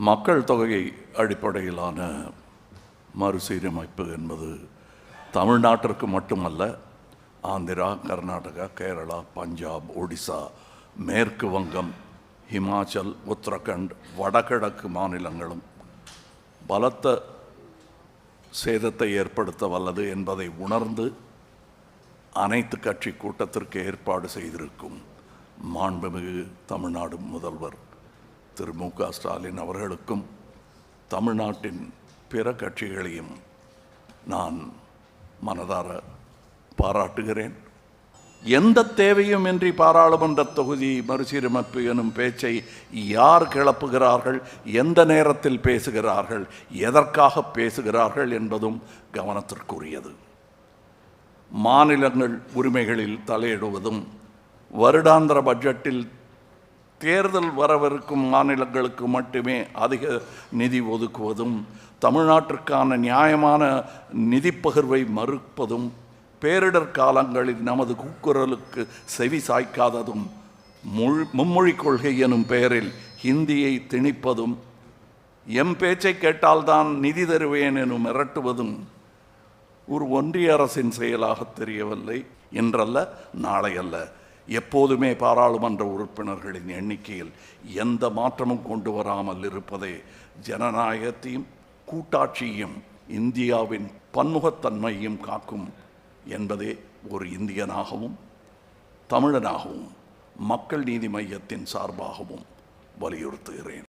மக்கள் தொகை அடிப்படையிலான மறுசீரமைப்பு என்பது தமிழ்நாட்டிற்கு மட்டுமல்ல, ஆந்திரா, கர்நாடகா, கேரளா, பஞ்சாப், ஒடிசா, மேற்கு வங்கம், ஹிமாச்சல், உத்தரகண்ட், வடகிழக்கு மாநிலங்களும் பலத்த சேதத்தை ஏற்படுத்த வல்லது என்பதை உணர்ந்து அனைத்து கட்சி கூட்டத்திற்கு ஏற்பாடு செய்திருக்கும் மாண்புமிகு தமிழ்நாடு முதல்வர் திரு மு.க. ஸ்டாலின் அவர்களுக்கும் தமிழ்நாட்டின் பிற கட்சிகளையும் நான் மனதார பாராட்டுகிறேன். எந்த தேவையும் இன்றி பாராளுமன்ற தொகுதி மறுசீரமைப்பு எனும் பேச்சை யார் கிளப்புகிறார்கள், எந்த நேரத்தில் பேசுகிறார்கள், எதற்காக பேசுகிறார்கள் என்பதும் கவனத்திற்குரியது. மாநிலங்கள் உரிமைகளில் தலையிடுவதும், வருடாந்திர பட்ஜெட்டில் தேர்தல் வரவிருக்கும் மாநிலங்களுக்கு மட்டுமே அதிக நிதி ஒதுக்குவதும், தமிழ்நாட்டிற்கான நியாயமான நிதி பகிர்வை மறுப்பதும், பேரிடர் காலங்களில் நமது கூக்குரலுக்கு செவி சாய்க்காததும், மும்மொழி கொள்கை எனும் பெயரில் ஹிந்தியை திணிப்பதும், எம் பேச்சை கேட்டால்தான் நிதி தருவேன் எனும் மிரட்டுவதும் ஒரு ஒன்றிய அரசின் செயலாக தெரியவில்லை. இன்றல்ல, நாளை அல்ல, எப்போதுமே பாராளுமன்ற உறுப்பினர்களின் எண்ணிக்கையில் எந்த மாற்றமும் கொண்டு வராமல் இருப்பதே ஜனநாயகத்தையும் கூட்டாட்சியையும் இந்தியாவின் பன்முகத்தன்மையும் காக்கும் என்பதே ஒரு இந்தியனாகவும் தமிழனாகவும் மக்கள் நீதி மையத்தின் சார்பாகவும் வலியுறுத்துகிறேன்.